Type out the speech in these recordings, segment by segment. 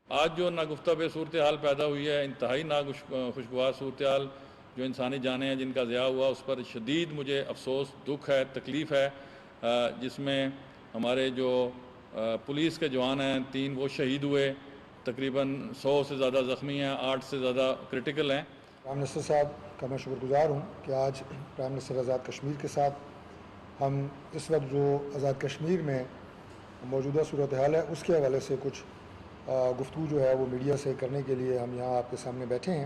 آج جو ناگفتہ بے صورتحال پیدا ہوئی ہے، انتہائی خوشگوار صورتحال، جو انسانی جانیں ہیں جن کا ضیاع ہوا، اس پر شدید مجھے افسوس، دکھ ہے، تکلیف ہے، جس میں ہمارے جو پولیس کے جوان ہیں 3 وہ شہید ہوئے، تقریباً 100 سے زیادہ زخمی ہیں، 8 سے زیادہ کرٹیکل ہیں۔ پرائم منسٹر صاحب کا میں شکر گزار ہوں کہ آج پرائم منسٹر آزاد کشمیر کے ساتھ ہم اس وقت جو آزاد کشمیر میں موجودہ صورتحال ہے اس کے حوالے سے کچھ گفتگو جو ہے وہ میڈیا سے کرنے کے لیے ہم یہاں آپ کے سامنے بیٹھے ہیں۔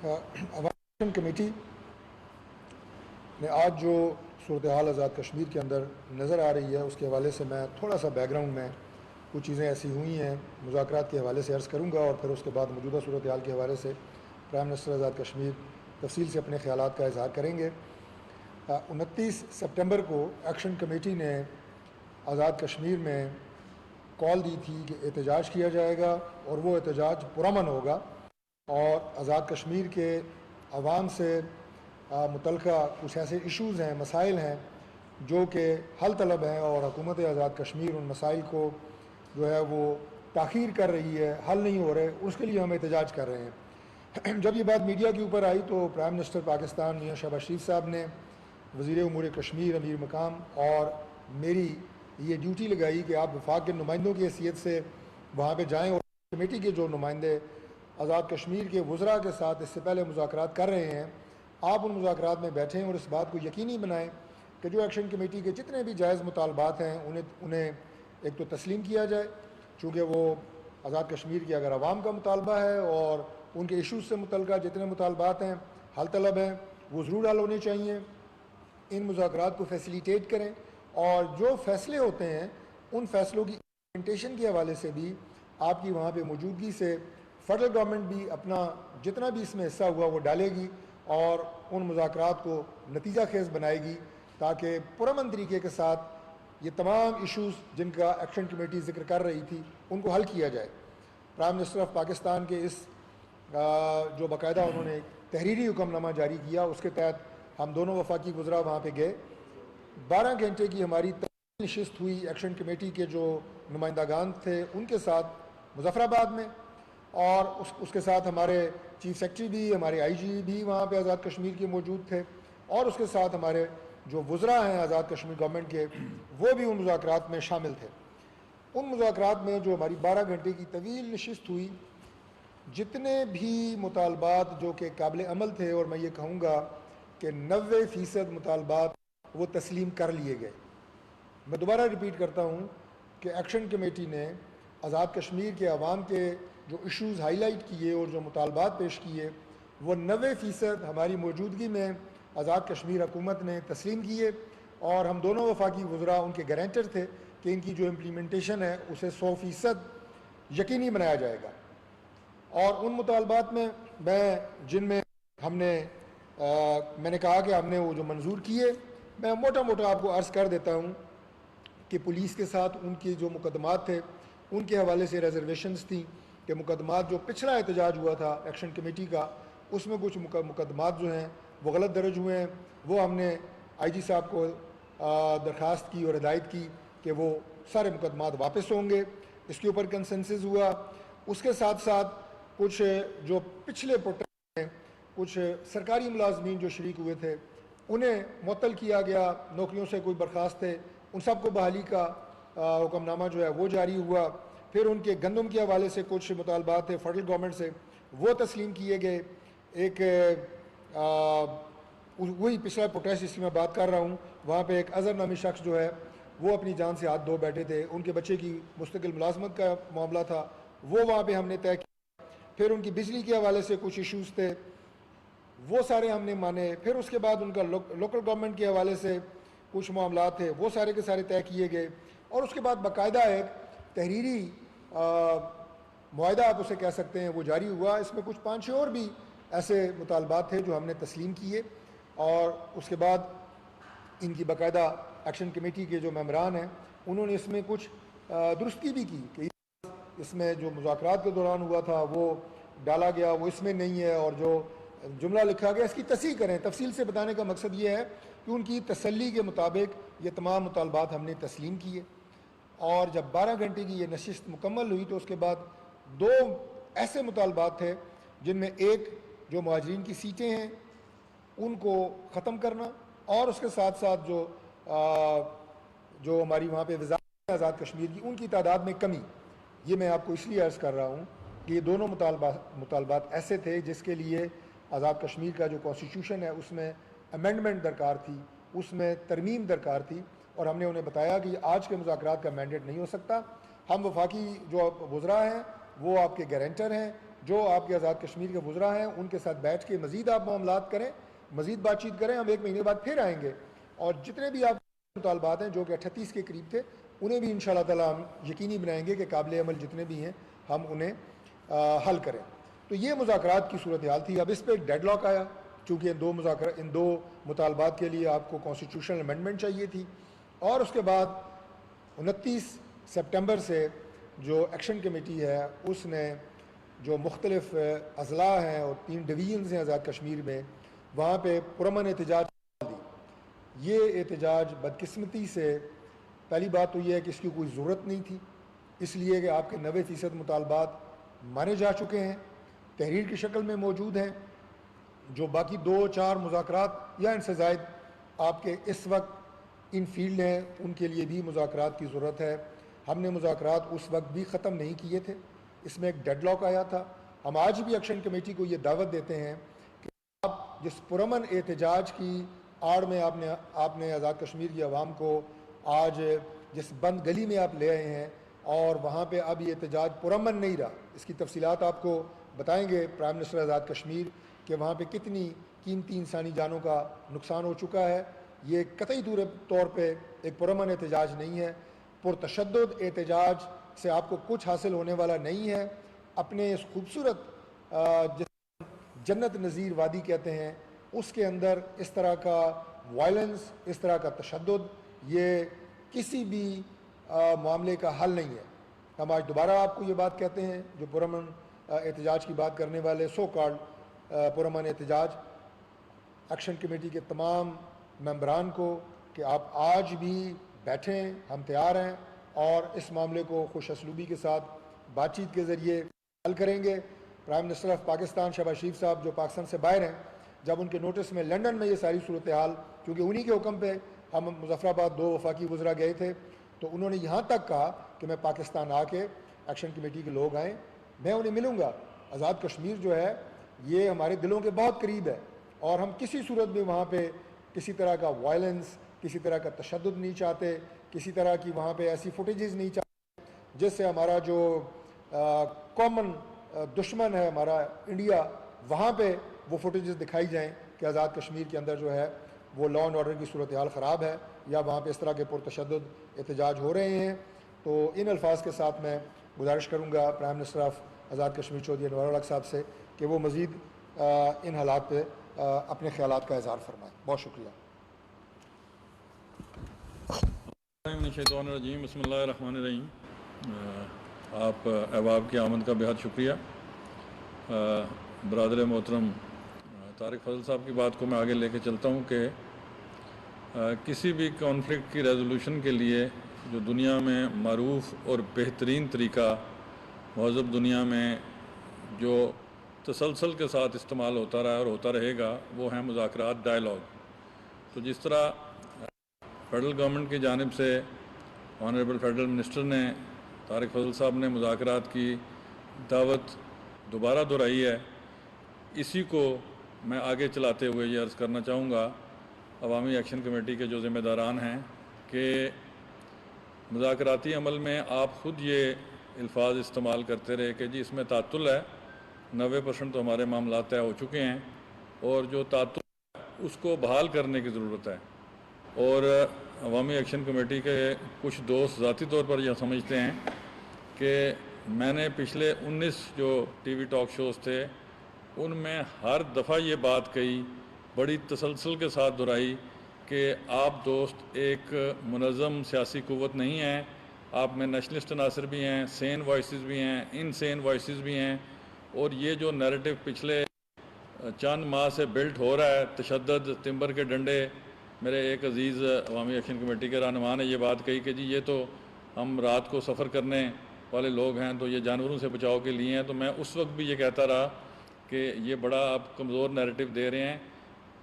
عوامی کمیٹی نے آج جو صورتحال آزاد کشمیر کے اندر نظر آ رہی ہے اس کے حوالے سے میں تھوڑا سا بیک گراؤنڈ میں کچھ چیزیں ایسی ہوئی ہیں مذاکرات کے حوالے سے عرض کروں گا، اور پھر اس کے بعد موجودہ صورتحال کے حوالے سے پرائم منسٹر آزاد کشمیر تفصیل سے اپنے خیالات کا اظہار کریں گے۔ 29 سپٹمبر کو ایکشن کمیٹی نے آزاد کشمیر میں کال دی تھی کہ احتجاج کیا جائے گا اور وہ احتجاج پرامن ہوگا، اور آزاد کشمیر کے عوام سے متعلقہ کچھ ایسے ایشوز ہیں، مسائل ہیں جو کہ حل طلب ہیں، اور حکومت آزاد کشمیر ان مسائل کو جو ہے وہ تاخیر کر رہی ہے، حل نہیں ہو رہے، اس کے لیے ہم احتجاج کر رہے ہیں۔ جب یہ بات میڈیا کے اوپر آئی تو پرائم منسٹر پاکستان میاں شہباز شریف صاحب نے وزیر امور کشمیر امیر مقام اور میری یہ ڈیوٹی لگائی کہ آپ وفاق کے نمائندوں کی حیثیت سے وہاں پہ جائیں، اور کمیٹی کے جو نمائندے آزاد کشمیر کے وزراء کے ساتھ اس سے پہلے مذاکرات کر رہے ہیں، آپ ان مذاکرات میں بیٹھیں اور اس بات کو یقینی بنائیں کہ جو ایکشن کمیٹی کے جتنے بھی جائز مطالبات ہیں انہیں ایک تو تسلیم کیا جائے، چونکہ وہ آزاد کشمیر کی اگر عوام کا مطالبہ ہے اور ان کے ایشوز سے متعلقہ جتنے مطالبات ہیں حل طلب ہیں وہ ضرور حل ہونے چاہیے۔ ان مذاکرات کو فیسیلیٹیٹ کریں، اور جو فیصلے ہوتے ہیں ان فیصلوں کی امپلیمنٹیشن کے حوالے سے بھی آپ کی وہاں پہ موجودگی سے فیڈرل گورنمنٹ بھی اپنا جتنا بھی اس میں حصہ ہوا وہ ڈالے گی اور ان مذاکرات کو نتیجہ خیز بنائے گی، تاکہ پرامن طریقے کے ساتھ یہ تمام ایشوز جن کا ایکشن کمیٹی ذکر کر رہی تھی ان کو حل کیا جائے۔ پرائم منسٹر آف پاکستان کے اس جو باقاعدہ انہوں نے تحریری حکم نامہ جاری کیا، اس کے تحت ہم دونوں وفاقی وزراء وہاں پہ گئے۔ 12 گھنٹے کی ہماری نشست ہوئی ایکشن کمیٹی کے جو نمائندگان تھے ان کے ساتھ مظفر آباد میں، اور اس کے ساتھ ہمارے چیف سیکرٹری بھی، ہمارے آئی جی بھی وہاں پہ آزاد کشمیر کے موجود تھے، اور اس کے ساتھ ہمارے جو وزراء ہیں آزاد کشمیر گورنمنٹ کے وہ بھی ان مذاکرات میں شامل تھے۔ ان مذاکرات میں جو ہماری 12 گھنٹے کی طویل نشست ہوئی، جتنے بھی مطالبات جو کہ قابل عمل تھے، اور میں یہ کہوں گا کہ 90% مطالبات وہ تسلیم کر لیے گئے۔ میں دوبارہ ریپیٹ کرتا ہوں کہ ایکشن کمیٹی نے آزاد کشمیر کے عوام کے جو ایشوز ہائی لائٹ کیے اور جو مطالبات پیش کیے وہ 90% ہماری موجودگی میں آزاد کشمیر حکومت نے تسلیم کیے، اور ہم دونوں وفاقی وزراء ان کے گارنٹر تھے کہ ان کی جو امپلیمنٹیشن ہے اسے 100% یقینی بنایا جائے گا۔ اور ان مطالبات میں جن میں میں نے کہا کہ ہم نے وہ جو منظور کیے، میں موٹا موٹا آپ کو عرض کر دیتا ہوں کہ پولیس کے ساتھ ان کے جو مقدمات تھے ان کے حوالے سے ریزرویشنز تھیں، کہ مقدمات جو پچھلا احتجاج ہوا تھا ایکشن کمیٹی کا اس میں کچھ مقدمات جو ہیں وہ غلط درج ہوئے ہیں، وہ ہم نے آئی جی صاحب کو درخواست کی اور ہدایت کی کہ وہ سارے مقدمات واپس ہوں گے، اس کے اوپر کنسنسس ہوا۔ اس کے ساتھ ساتھ کچھ جو پچھلے پروٹیسٹ ہیں کچھ سرکاری ملازمین جو شریک ہوئے تھے انہیں معطل کیا گیا، نوکریوں سے کوئی برخاست تھے ان سب کو بحالی کا حکم نامہ جو ہے وہ جاری ہوا۔ پھر ان کے گندم کے حوالے سے کچھ مطالبات تھے فیڈرل گورنمنٹ سے وہ تسلیم کیے گئے۔ ایک وہی پچھلا پروٹیسٹ جس کی میں بات کر رہا ہوں، وہاں پہ ایک اظہر نامی شخص جو ہے وہ اپنی جان سے ہاتھ دھو بیٹھے تھے، ان کے بچے کی مستقل ملازمت کا معاملہ تھا وہ وہاں پہ ہم نے طے کیا۔ پھر ان کی بجلی کے حوالے سے کچھ ایشوز تھے وہ سارے ہم نے مانے۔ پھر اس کے بعد ان کا لوکل گورنمنٹ کے حوالے سے کچھ معاملات تھے وہ سارے کے سارے طے کیے گئے، اور اس کے بعد باقاعدہ ایک تحریری معاہدہ آپ اسے کہہ سکتے ہیں وہ جاری ہوا۔ اس میں کچھ 5-6 اور بھی ایسے مطالبات تھے جو ہم نے تسلیم کیے، اور اس کے بعد ان کی باقاعدہ ایکشن کمیٹی کے جو ممبران ہیں انہوں نے اس میں کچھ درستگی بھی کی کہ اس میں جو مذاکرات کے دوران ہوا تھا وہ ڈالا گیا وہ اس میں نہیں ہے، اور جو جملہ لکھا گیا اس کی تصحیح کریں۔ تفصیل سے بتانے کا مقصد یہ ہے کہ ان کی تسلی کے مطابق یہ تمام مطالبات ہم نے تسلیم کیے۔ اور جب 12 گھنٹے کی یہ نشست مکمل ہوئی تو اس کے بعد 2 ایسے مطالبات تھے جن میں ایک جو مہاجرین کی سیٹیں ہیں ان کو ختم کرنا، اور اس کے ساتھ ساتھ جو ہماری وہاں پہ وزارت آزاد کشمیر کی ان کی تعداد میں کمی. یہ میں آپ کو اس لیے عرض کر رہا ہوں کہ یہ دونوں مطالبات ایسے تھے جس کے لیے آزاد کشمیر کا جو کانسٹیٹیوشن ہے اس میں امینڈمنٹ درکار تھی، اس میں ترمیم درکار تھی، اور ہم نے انہیں بتایا کہ آج کے مذاکرات کا مینڈیٹ نہیں ہو سکتا. ہم وفاقی جو وزراء ہیں وہ آپ کے گارنٹر ہیں، جو آپ کے آزاد کشمیر کے وزراء ہیں ان کے ساتھ بیٹھ کے مزید آپ معاملات کریں، مزید بات چیت کریں. ہم 1 مہینے بعد پھر آئیں گے اور جتنے بھی آپ مطالبات ہیں جو کہ 38 کے قریب تھے انہیں بھی انشاءاللہ تعالی ہم یقینی بنائیں گے کہ قابل عمل جتنے بھی ہیں ہم انہیں حل کریں. تو یہ مذاکرات کی صورتحال تھی. اب اس پہ ایک ڈیڈ لاک آیا چونکہ ان دو مطالبات کے لیے آپ کو کانسٹیٹیوشنل امینڈمنٹ چاہیے تھی، اور اس کے بعد 29 سپٹمبر سے جو ایکشن کمیٹی ہے اس نے جو مختلف اضلاع ہیں اور 3 ڈویژنز ہیں آزاد کشمیر میں وہاں پہ پرامن احتجاج دی. یہ احتجاج بدقسمتی سے پہلی بات تو یہ ہے کہ اس کی کوئی ضرورت نہیں تھی، اس لیے کہ آپ کے 90% مطالبات مانے جا چکے ہیں، تحریر کی شکل میں موجود ہیں. جو باقی 2-4 مذاکرات یا ان سے زائد آپ کے اس وقت ان فیلڈ ہیں ان کے لیے بھی مذاکرات کی ضرورت ہے. ہم نے مذاکرات اس وقت بھی ختم نہیں کیے تھے، اس میں ایک ڈیڈ لاک آیا تھا. ہم آج بھی ایکشن کمیٹی کو یہ دعوت دیتے ہیں کہ آپ جس پرامن احتجاج کی آڑ میں آپ نے آزاد کشمیر کی عوام کو آج جس بند گلی میں آپ لے آئے ہیں اور وہاں پہ اب یہ احتجاج پرامن نہیں رہا، اس کی تفصیلات آپ کو بتائیں گے پرائم منسٹر آزاد کشمیر کہ وہاں پہ کتنی قیمتی انسانی جانوں کا نقصان ہو چکا ہے. یہ قطعی طور پہ ایک پرامن احتجاج نہیں ہے. پرتشدد احتجاج سے آپ کو کچھ حاصل ہونے والا نہیں ہے. اپنے اس خوبصورت جنت نظیر وادی کہتے ہیں اس کے اندر اس طرح کا وائلنس، اس طرح کا تشدد یہ کسی بھی معاملے کا حل نہیں ہے. ہم آج دوبارہ آپ کو یہ بات کہتے ہیں جو پرامن احتجاج کی بات کرنے والے سو کالڈ پرامن احتجاج ایکشن کمیٹی کے تمام ممبران کو کہ آپ آج بھی بیٹھیں، ہم تیار ہیں اور اس معاملے کو خوش اسلوبی کے ساتھ بات چیت کے ذریعے حل کریں گے. Prime minister of Pakistan Shehbaz Sharif صاحب جو پاکستان سے باہر ہیں، جب ان کے نوٹس میں لنڈن میں یہ ساری صورتحال کیونکہ انہی کے حکم پہ ہم مظفر آباد 2 وفاقی وزراء گئے تھے تو انہوں نے یہاں تک کہا کہ میں پاکستان آ کے ایکشن کمیٹی کے لوگ آئیں، میں انہیں ملوں گا. آزاد کشمیر جو ہے یہ ہمارے دلوں کے بہت قریب ہے اور ہم کسی صورت میں وہاں پہ کسی طرح کا وائلنس، کسی طرح کا تشدد نہیں چاہتے، کسی طرح کی وہاں پہ ایسی فوٹیجز نہیں چاہتے جس سے ہمارا جو کامن دشمن ہے ہمارا انڈیا وہاں پہ وہ فوٹیجز دکھائی جائیں کہ آزاد کشمیر کے اندر جو ہے وہ لا اینڈ آرڈر کی صورتحال خراب ہے یا وہاں پہ اس طرح کے پرتشدد احتجاج ہو رہے ہیں. تو ان الفاظ کے ساتھ میں گزارش کروں گا prime minister of Azad Kashmir Chaudhry انوار الحق صاحب سے کہ وہ مزید ان حالات پہ اپنے خیالات کا اظہار فرمائیں. بہت شکریہ. بسم اللہ الرحمن الرحیم. آپ احباب کی آمد کا بہت شکریہ. برادر محترم طارق فضل صاحب کی بات کو میں آگے لے کے چلتا ہوں کہ کسی بھی کانفلکٹ کی ریزولوشن کے لیے جو دنیا میں معروف اور بہترین طریقہ مہذب دنیا میں جو تسلسل کے ساتھ استعمال ہوتا رہا اور ہوتا رہے گا وہ ہیں مذاکرات، ڈائیلاگ. تو جس طرح فیڈرل گورنمنٹ کی جانب سے آنریبل فیڈرل منسٹر نے طارق فضل صاحب نے مذاکرات کی دعوت دوبارہ دہرائی ہے، اسی کو میں آگے چلاتے ہوئے یہ عرض کرنا چاہوں گا عوامی ایکشن کمیٹی کے جو ذمہ داران ہیں کہ مذاکراتی عمل میں آپ خود یہ الفاظ استعمال کرتے رہے کہ جی اس میں تعطل ہے، 90% تو ہمارے معاملات طے ہو چکے ہیں اور جو تعطل ہے اس کو بحال کرنے کی ضرورت ہے. اور عوامی ایکشن کمیٹی کے کچھ دوست ذاتی طور پر یہ سمجھتے ہیں کہ میں نے پچھلے 19 جو ٹی وی ٹاک شوز تھے ان میں ہر دفعہ یہ بات کہی، بڑی تسلسل کے ساتھ دہرائی کہ آپ دوست ایک منظم سیاسی قوت نہیں ہیں، آپ میں نیشنلسٹ عناصر بھی ہیں، سین وائسز بھی ہیں، ان سین وائسز بھی ہیں، اور یہ جو نیریٹو پچھلے چند ماہ سے بلٹ ہو رہا ہے تشدد، تمبر کے ڈنڈے. میرے ایک عزیز عوامی ایکشن کمیٹی کے رہنما نے یہ بات کہی کہ جی یہ تو ہم رات کو سفر کرنے والے لوگ ہیں تو یہ جانوروں سے بچاؤ کے لیے ہیں، تو میں اس وقت بھی یہ کہتا رہا کہ یہ بڑا آپ کمزور نیریٹو دے رہے ہیں۔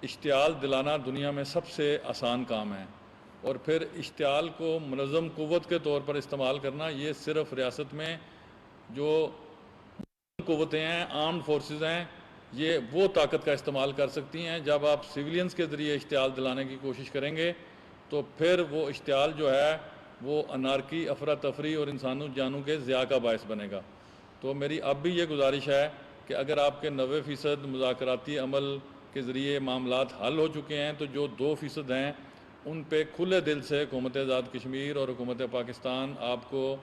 اشتعال دلانا دنیا میں سب سے آسان کام ہے، اور پھر اشتعال کو منظم قوت کے طور پر استعمال کرنا، یہ صرف ریاست میں جو قوتیں ہیں، آرمڈ فورسز ہیں، یہ وہ طاقت کا استعمال کر سکتی ہیں۔ جب آپ سویلینز کے ذریعے اشتعال دلانے کی کوشش کریں گے تو پھر وہ اشتعال جو ہے وہ انارکی، افراتفری اور انسانوں جانوں کے ضیاع کا باعث بنے گا۔ تو میری اب بھی یہ گزارش ہے کہ اگر آپ کے 90% مذاکراتی عمل کے ذریعے معاملات حل ہو چکے ہیں تو جو 2% ہیں ان پہ کھلے دل سے حکومت آزاد کشمیر اور حکومت پاکستان آپ کو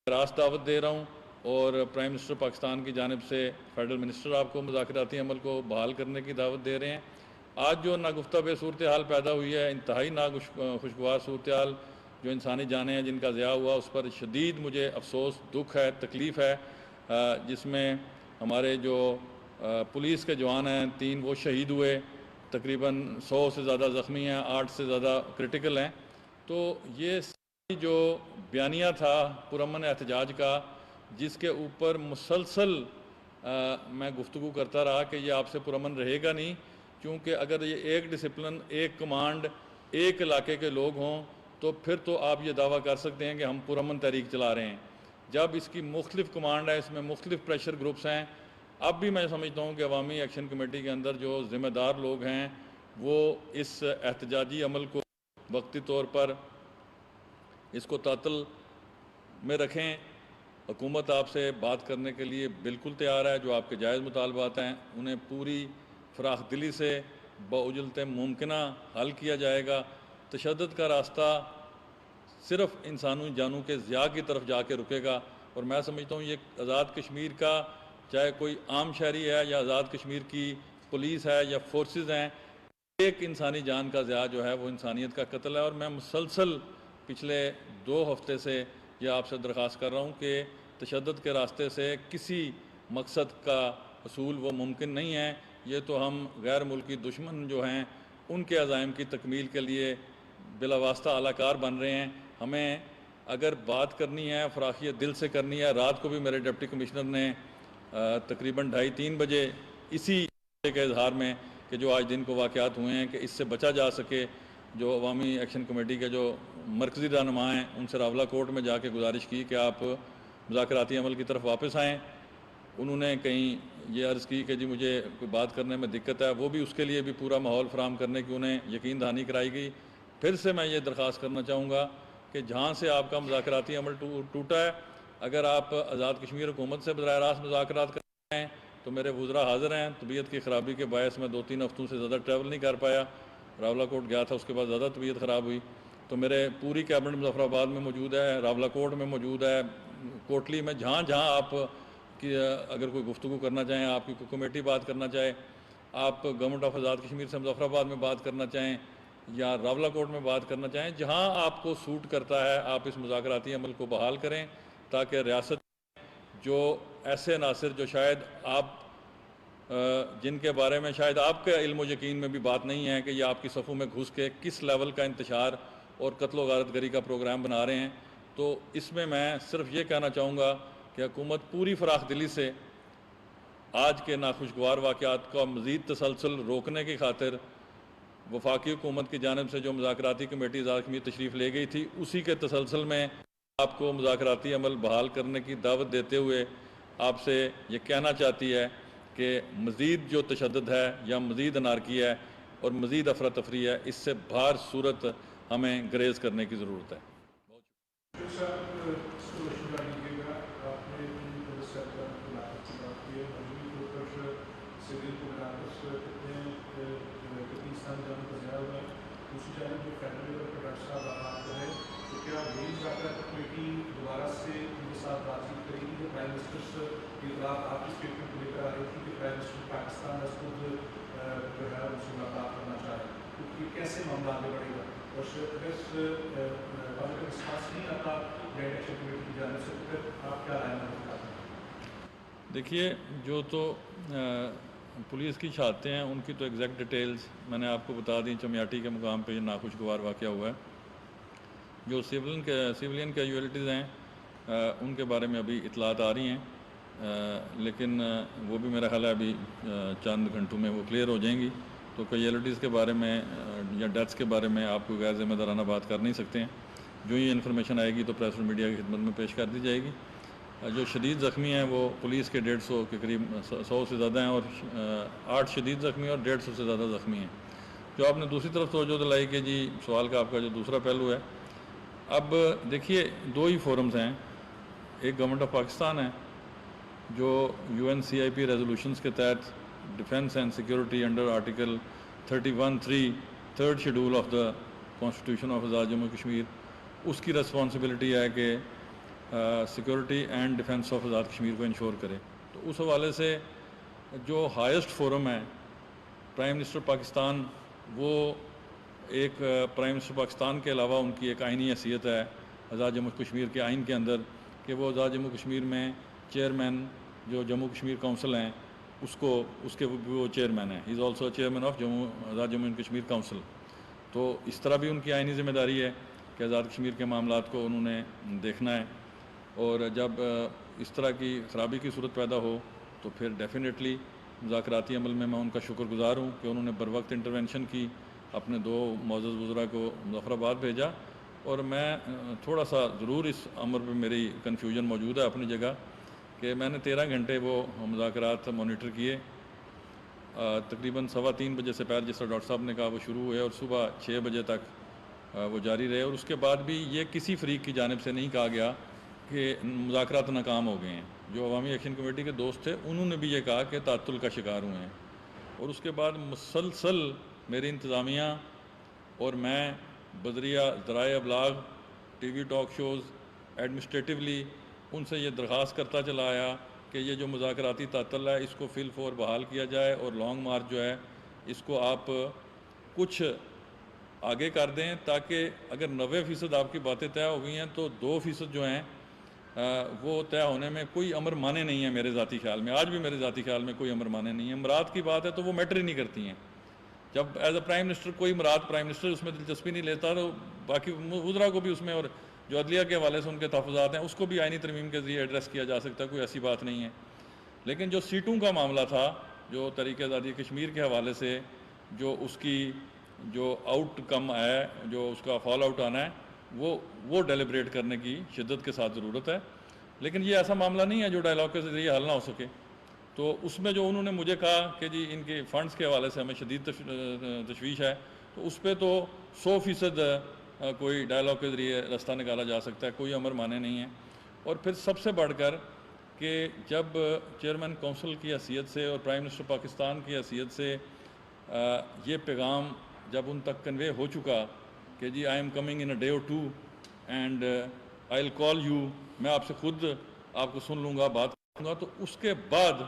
راست دعوت دے رہا ہوں، اور پرائم منسٹر پاکستان کی جانب سے فیڈرل منسٹر آپ کو مذاکراتی عمل کو بحال کرنے کی دعوت دے رہے ہیں۔ آج جو ناگفتہ بے صورتحال پیدا ہوئی ہے، انتہائی خوشگوار صورتحال، جو انسانی جانیں ہیں جن کا ضیاع ہوا، اس پر شدید مجھے افسوس، دکھ ہے، تکلیف ہے، جس میں ہمارے جو پولیس کے جوان ہیں 3 وہ شہید ہوئے، تقریباً 100 سے زیادہ زخمی ہیں، 8 سے زیادہ کرٹیکل ہیں۔ تو یہ جو بیانیہ تھا پرامن احتجاج کا، جس کے اوپر مسلسل میں گفتگو کرتا رہا کہ یہ آپ سے پرامن رہے گا نہیں، کیونکہ اگر یہ ایک ڈسپلن، ایک کمانڈ، ایک علاقے کے لوگ ہوں تو پھر تو آپ یہ دعویٰ کر سکتے ہیں کہ ہم پرامن تحریک چلا رہے ہیں۔ جب اس کی مختلف کمانڈ ہے، اس میں مختلف پریشر گروپس ہیں، اب بھی میں سمجھتا ہوں کہ عوامی ایکشن کمیٹی کے اندر جو ذمہ دار لوگ ہیں وہ اس احتجاجی عمل کو وقتی طور پر اس کو تعطل میں رکھیں۔ حکومت آپ سے بات کرنے کے لیے بالکل تیار ہے، جو آپ کے جائز مطالبات ہیں انہیں پوری فراخ دلی سے باوجلت ممکنہ حل کیا جائے گا۔ تشدد کا راستہ صرف انسانوں جانوں کے ضیاع کی طرف جا کے رکے گا، اور میں سمجھتا ہوں یہ آزاد کشمیر کا، چاہے کوئی عام شہری ہے یا آزاد کشمیر کی پولیس ہے یا فورسز ہیں، ایک انسانی جان کا ضیاع جو ہے وہ انسانیت کا قتل ہے۔ اور میں مسلسل پچھلے 2 ہفتے سے یہ آپ سے درخواست کر رہا ہوں کہ تشدد کے راستے سے کسی مقصد کا حصول وہ ممکن نہیں ہے۔ یہ تو ہم غیر ملکی دشمن جو ہیں ان کے عزائم کی تکمیل کے لیے بلا واسطہ اعلی کار بن رہے ہیں۔ ہمیں اگر بات کرنی ہے، فراخی دل سے کرنی ہے۔ رات کو بھی میرے ڈپٹی کمشنر نے تقریباً 2:30-3 بجے اسی کے اظہار میں کہ جو آج دن کو واقعات ہوئے ہیں کہ اس سے بچا جا سکے، جو عوامی ایکشن کمیٹی کے جو مرکزی رہنما ہیں ان سے راولہ کوٹ میں جا کے گزارش کی کہ آپ مذاکراتی عمل کی طرف واپس آئیں۔ انہوں نے کہیں یہ عرض کی کہ جی مجھے کوئی بات کرنے میں دقت ہے، وہ بھی اس کے لیے بھی پورا ماحول فراہم کرنے کی انہیں یقین دہانی کرائی گئی۔ پھر سے میں یہ درخواست کرنا چاہوں گا کہ جہاں سے آپ کا مذاکراتی عمل ٹوٹا ہے، اگر آپ آزاد کشمیر حکومت سے براہ راست مذاکرات کر رہے ہیں تو میرے وزراء حاضر ہیں۔ طبیعت کی خرابی کے باعث میں 2-3 ہفتوں سے زیادہ ٹریول نہیں کر پایا، راولہ کوٹ گیا تھا، اس کے بعد زیادہ طبیعت خراب ہوئی، تو میرے پوری کیبنٹ مظفر آباد میں موجود ہے، راولہ کوٹ میں موجود ہے، کوٹلی میں، جہاں جہاں آپ کی اگر کوئی گفتگو کرنا چاہیں، آپ کی کوئی کمیٹی بات کرنا چاہے، آپ گورنمنٹ آف آزاد کشمیر سے مظفر آباد میں بات کرنا چاہیں یا راولہ کوٹ میں بات کرنا چاہیں، جہاں آپ کو سوٹ کرتا ہے آپ اس مذاکراتی عمل کو بحال کریں، تاکہ ریاست جو ایسے عناصر جو شاید آپ جن کے بارے میں شاید آپ کے علم و یقین میں بھی بات نہیں ہے کہ یہ آپ کی صفوں میں گھس کے کس لیول کا انتشار اور قتل و غارت گری کا پروگرام بنا رہے ہیں، تو اس میں میں صرف یہ کہنا چاہوں گا کہ حکومت پوری فراخ دلی سے آج کے ناخوشگوار واقعات کا مزید تسلسل روکنے کی خاطر وفاقی حکومت کی جانب سے جو مذاکراتی کمیٹی آزاد کشمیر تشریف لے گئی تھی، اسی کے تسلسل میں آپ کو مذاکراتی عمل بحال کرنے کی دعوت دیتے ہوئے آپ سے یہ کہنا چاہتی ہے کہ مزید جو تشدد ہے یا مزید انارکی ہے اور مزید افراتفری ہے، اس سے باہر صورت ہمیں گریز کرنے کی ضرورت ہے۔ کیسے معاملہ آگے بڑھے گا اور اگر رسپانس نہیں آتا ایکشن کمیٹی کی جانب سے تو پھر آپ کیا رائے ہیں؟ دیکھیے، جو تو پولیس کی شہادتیں ہیں ان کی تو ایگزیکٹ ڈیٹیلز میں نے آپ کو بتا دیں۔ چمیاٹی کے مقام پہ یہ ناخوشگوار واقعہ ہوا ہے، جو سیولین کیجویلٹیز ہیں ان کے بارے میں ابھی اطلاعات آ رہی ہیں، لیکن وہ بھی میرا خیال ہے ابھی چند گھنٹوں میں وہ کلیئر ہو جائیں گی. تو کیجویلٹیز کے بارے میں یا ڈیتھس کے بارے میں آپ کو غیر ذمہ دارانہ بات کر نہیں سکتے ہیں. جو یہ انفارمیشن آئے گی تو پریس اور میڈیا کی خدمت میں پیش کر دی جائے گی. جو شدید زخمی ہیں وہ پولیس کے 150 کے قریب 100 سے زیادہ ہیں، اور 8 شدید زخمی اور 150 سے زیادہ زخمی ہیں. جو آپ نے دوسری طرف توجہ دلائی کہ جی سوال کا آپ کا جو دوسرا پہلو ہے، اب دیکھیے 2 ہی فورمز ہیں. ایک گورنمنٹ آف پاکستان ہے جو UNCIP ریزولوشنز کے تحت defence and security under article 31(3) third schedule of the constitution of Azad Jammu Kashmir, اس کی ریسپانسبلٹی ہے کہ security and defence of Azad Kashmir کو انشور کرے. تو اس حوالے سے جو ہائیسٹ فورم ہے پرائم منسٹر پاکستان، وہ ایک پرائم منسٹر پاکستان کے علاوہ ان کی ایک آئینی حیثیت ہے آزاد جموں کشمیر کے آئین کے اندر کہ وہ آزاد جموں کشمیر میں چیئرمین جو جموں کشمیر کونسل ہیں اس کے وہ چیئرمین ہیں. He is also chairman of Azad Jammu and Kashmir council. تو اس طرح بھی ان کی آئینی ذمہ داری ہے کہ آزاد کشمیر کے معاملات کو انہوں نے دیکھنا ہے. اور جب اس طرح کی خرابی کی صورت پیدا ہو تو پھر ڈیفینیٹلی مذاکراتی عمل میں ان کا شکر گزار ہوں کہ انہوں نے بروقت انٹرونشن کی، اپنے 2 معزز وزراء کو مظفر آباد بھیجا. اور میں تھوڑا سا ضرور اس امر پہ میری کنفیوژن موجود ہے اپنی جگہ کہ میں نے 13 گھنٹے وہ مذاکرات مانیٹر کیے. تقریباً 3:15 بجے سے پہلے جس طرح ڈاکٹر صاحب نے کہا وہ شروع ہوئے اور صبح 6 بجے تک وہ جاری رہے. اور اس کے بعد بھی یہ کسی فریق کی جانب سے نہیں کہا گیا کہ مذاکرات ناکام ہو گئے ہیں. جو عوامی ایکشن کمیٹی کے دوست تھے انہوں نے بھی یہ کہا کہ تعطل کا شکار ہوئے ہیں. اور اس کے بعد مسلسل میری انتظامیہ اور میں بذریعہ ذرائع ابلاغ، ٹی وی ٹاک شوز، ایڈمنسٹریٹیولی ان سے یہ درخواست کرتا چلا آیا کہ یہ جو مذاکراتی تعطل ہے اس کو فی الفور بحال کیا جائے، اور لانگ مارچ جو ہے اس کو آپ کچھ آگے کر دیں تاکہ اگر 90% آپ کی باتیں طے ہو گئی ہیں تو 2% جو ہیں وہ طے ہونے میں کوئی امر مانے نہیں ہے. میرے ذاتی خیال میں، آج بھی میرے ذاتی خیال میں کوئی امر مانے نہیں ہے. مراد کی بات ہے تو وہ میٹر ہی نہیں کرتی ہیں. جب ایز اے پرائم منسٹر کوئی مراد پرائم منسٹر اس میں دلچسپی نہیں لیتا تو باقی وزراء کو بھی اس میں، اور جو عدلیہ کے حوالے سے ان کے تحفظات ہیں اس کو بھی آئینی ترمیم کے ذریعے ایڈریس کیا جا سکتا ہے، کوئی ایسی بات نہیں ہے. لیکن جو سیٹوں کا معاملہ تھا، جو تحریک آزادی کشمیر کے حوالے سے جو اس کی جو آؤٹ کم ہے، جو اس کا فال آؤٹ آنا ہے، وہ ڈیلیبریٹ کرنے کی شدت کے ساتھ ضرورت ہے. لیکن یہ ایسا معاملہ نہیں ہے جو ڈائلاگ کے ذریعے حل نہ ہو سکے. تو اس میں جو انہوں نے مجھے کہا کہ جی ان کے فنڈز کے حوالے سے ہمیں شدید تشویش ہے، تو اس پہ تو 100% کوئی ڈائلاگ کے ذریعے راستہ نکالا جا سکتا ہے، کوئی امر مانے نہیں ہے. اور پھر سب سے بڑھ کر کہ جب چیئرمین کونسل کی حیثیت سے اور پرائم منسٹر پاکستان کی حیثیت سے یہ پیغام جب ان تک کنوے ہو چکا کہ جی I am coming in a day اور 2 and I will call you, میں آپ سے خود آپ کو سن لوں گا، بات کروں گا، تو اس کے بعد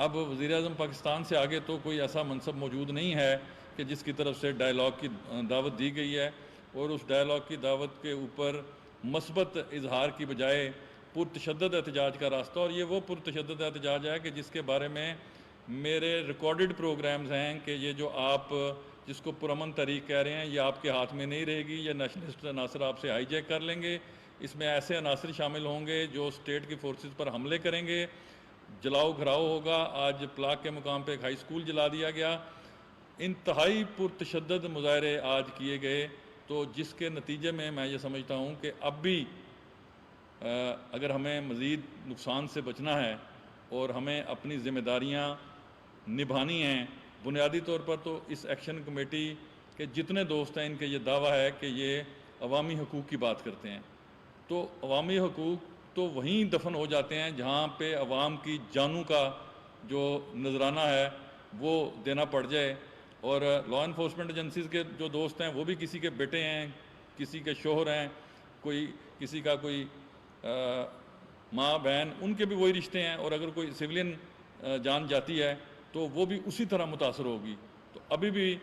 اب وزیر اعظم پاکستان سے آگے تو کوئی ایسا منصب موجود نہیں ہے کہ جس کی طرف سے ڈائلاگ کی دعوت دی گئی ہے. اور اس ڈائلاگ کی دعوت کے اوپر مثبت اظہار کی بجائے پرتشدد احتجاج کا راستہ، اور یہ وہ پرتشدد احتجاج ہے کہ جس کے بارے میں میرے ریکارڈڈ پروگرامز ہیں کہ یہ جو آپ جس کو پرامن تحریک کہہ رہے ہیں یہ آپ کے ہاتھ میں نہیں رہے گی، یہ نیشنلسٹ عناصر آپ سے ہائی جیک کر لیں گے. اس میں ایسے عناصر شامل ہوں گے جو اسٹیٹ کی فورسز پر حملے کریں گے، جلاؤ گھراؤ ہوگا. آج پلاک کے مقام پہ ایک ہائی اسکول جلا دیا گیا. انتہائی پرتشدد مظاہرے آج کیے گئے، تو جس کے نتیجے میں میں یہ سمجھتا ہوں کہ اب بھی اگر ہمیں مزید نقصان سے بچنا ہے اور ہمیں اپنی ذمہ داریاں نبھانی ہیں، بنیادی طور پر تو اس ایکشن کمیٹی کے جتنے دوست ہیں ان کے یہ دعویٰ ہے کہ یہ عوامی حقوق کی بات کرتے ہیں. تو عوامی حقوق تو وہیں دفن ہو جاتے ہیں جہاں پہ عوام کی جانوں کا جو نذرانہ ہے وہ دینا پڑ جائے. اور لا انفورسمنٹ ایجنسیز کے جو دوست ہیں وہ بھی کسی کے بیٹے ہیں، کسی کے شوہر ہیں، کسی کا کوئی ماں بہن، ان کے بھی وہی رشتے ہیں. اور اگر کوئی سویلین جان جاتی ہے تو وہ بھی اسی طرح متاثر ہوگی. تو ابھی بھی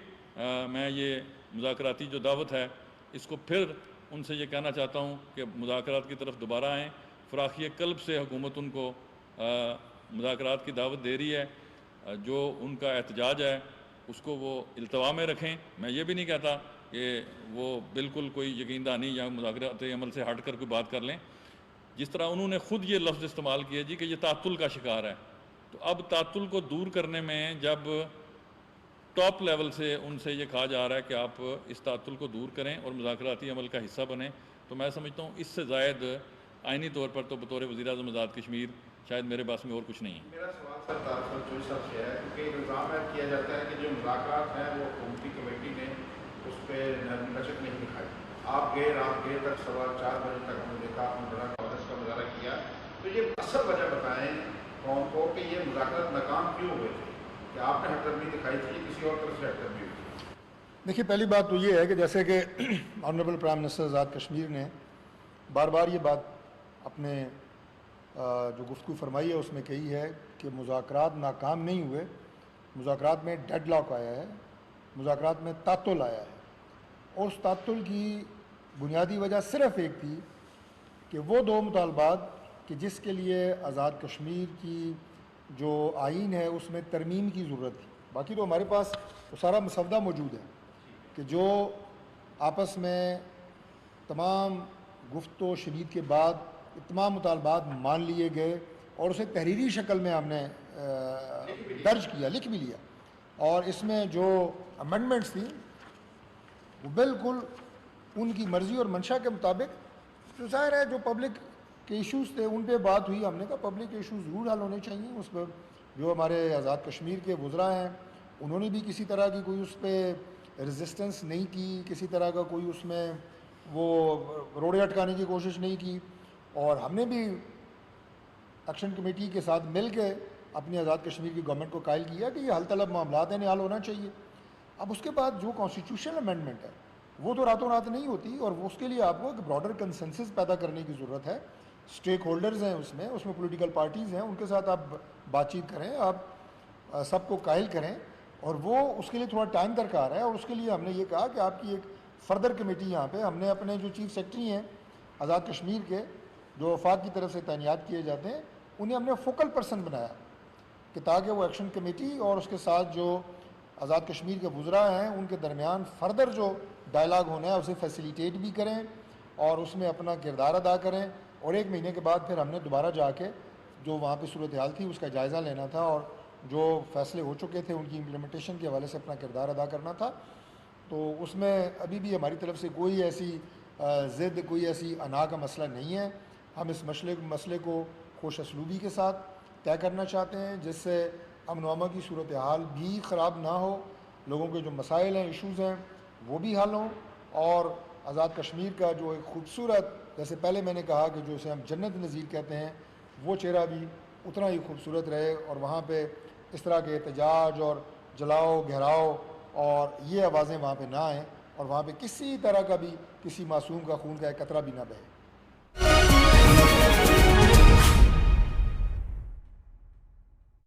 میں یہ مذاکراتی جو دعوت ہے اس کو پھر ان سے یہ کہنا چاہتا ہوں کہ مذاکرات کی طرف دوبارہ آئیں. فراخی قلب سے حکومت ان کو مذاکرات کی دعوت دے رہی ہے. جو ان کا احتجاج ہے اس کو وہ التوا میں رکھیں. میں یہ بھی نہیں کہتا کہ وہ بالکل کوئی یقین دہانی یا مذاکرات عمل سے ہٹ کر کوئی بات کر لیں. جس طرح انہوں نے خود یہ لفظ استعمال کیا جی کہ یہ تعطل کا شکار ہے، تو اب تعطل کو دور کرنے میں جب ٹاپ لیول سے ان سے یہ کہا جا رہا ہے کہ آپ اس تعطل کو دور کریں اور مذاکراتی عمل کا حصہ بنیں، تو میں سمجھتا ہوں اس سے زائد آئینی طور پر تو بطور وزیر اعظم آزاد کشمیر شاید میرے پاس میں اور کچھ نہیں ہے. میرا سوال سر طارق چوہدری صاحب سے ہے، کیونکہ الزام کیا جاتا ہے کہ جو مذاکرات ہیں وہ حکومتی کمیٹی نے اس پہ نرم لچک نہیں دکھائی. آپ گئے رات گئے تک 4:15 بجے تک ہم نے دیکھا، آپ نے بڑا کاغذ کا مظاہرہ کیا، تو یہ اصل وجہ بتائیں قوم کو کہ یہ مذاکرات ناکام کیوں ہوئے تھے، کہ آپ نے ہٹ درمی دکھائی تھی یا کسی اور طرف سے ہٹ درمی ہوئی تھی؟ دیکھیے، پہلی بات تو یہ ہے کہ جیسے کہ honourable prime minister Azad Kashmir نے بار بار یہ بات اپنے جو گفتگو فرمائی ہے اس میں کہی ہے کہ مذاکرات ناکام نہیں ہوئے، مذاکرات میں ڈیڈ لاک آیا ہے، مذاکرات میں تعطل آیا ہے، اور اس تعطل کی بنیادی وجہ صرف ایک تھی کہ وہ دو مطالبات کہ جس کے لیے آزاد کشمیر کی جو آئین ہے اس میں ترمیم کی ضرورت تھی. باقی تو ہمارے پاس وہ سارا مسودہ موجود ہے کہ جو آپس میں تمام گفت و شنید کے بعد تمام مطالبات مان لیے گئے اور اسے تحریری شکل میں ہم نے درج کیا، لکھ بھی لیا، اور اس میں جو امینڈمنٹس تھیں وہ بالکل ان کی مرضی اور منشا کے مطابق، جو ظاہر ہے جو پبلک کے ایشوز تھے ان پہ بات ہوئی. ہم نے کہا پبلک ایشوز ضرور حل ہونے چاہیے. اس پر جو ہمارے آزاد کشمیر کے وزراء ہیں انہوں نے بھی کسی طرح کی کوئی اس پہ ریزسٹنس نہیں کی، کسی طرح کا کوئی اس میں وہ روڑے اٹکانے کی کوشش نہیں کی، اور ہم نے بھی ایکشن کمیٹی کے ساتھ مل کے اپنی آزاد کشمیر کی گورنمنٹ کو قائل کیا کہ یہ حل طلب معاملات ہیں، حل ہونا چاہیے. اب اس کے بعد جو کانسٹیٹیوشنل امینڈمنٹ ہے وہ تو راتوں رات نہیں ہوتی، اور اس کے لیے آپ کو ایک براڈر کنسنسس پیدا کرنے کی ضرورت ہے. اسٹیک ہولڈرز ہیں اس میں پولیٹیکل پارٹیز ہیں، ان کے ساتھ آپ بات چیت کریں، آپ سب کو قائل کریں، اور وہ اس کے لیے تھوڑا ٹائم درکار ہے. اور اس کے لیے ہم نے یہ کہا کہ آپ کی ایک فردر کمیٹی یہاں پہ ہم نے اپنے جو چیف سیکرٹری ہیں آزاد کشمیر کے جو وفاق کی طرف سے تعینات کیے جاتے ہیں انہیں ہم نے فوکل پرسن بنایا کہ تاکہ وہ ایکشن کمیٹی اور اس کے ساتھ جو آزاد کشمیر کے وزراء ہیں ان کے درمیان فردر جو ڈائلاگ ہونا ہے اسے فیسیلیٹیٹ بھی کریں اور اس میں اپنا کردار ادا کریں. اور 1 مہینے کے بعد پھر ہم نے دوبارہ جا کے جو وہاں پہ صورتحال تھی اس کا جائزہ لینا تھا اور جو فیصلے ہو چکے تھے ان کی امپلیمنٹیشن کے حوالے سے اپنا کردار ادا کرنا تھا. تو اس میں ابھی بھی ہماری طرف سے کوئی ایسی ضد، کوئی ایسی انا کا مسئلہ نہیں ہے. ہم اس مسئلے کو خوش اسلوبی کے ساتھ طے کرنا چاہتے ہیں جس سے امن و امان کی صورتحال بھی خراب نہ ہو، لوگوں کے جو مسائل ہیں، ایشوز ہیں وہ بھی حل ہوں، اور آزاد کشمیر کا جو ایک خوبصورت، جیسے پہلے میں نے کہا کہ جو اسے ہم جنت نظیر کہتے ہیں، وہ چہرہ بھی اتنا ہی خوبصورت رہے، اور وہاں پہ اس طرح کے احتجاج اور جلاؤ گھیراؤ اور یہ آوازیں وہاں پہ نہ آئیں، اور وہاں پہ کسی طرح کا بھی کسی معصوم کا خون کا ایک قطرہ بھی نہ بہے.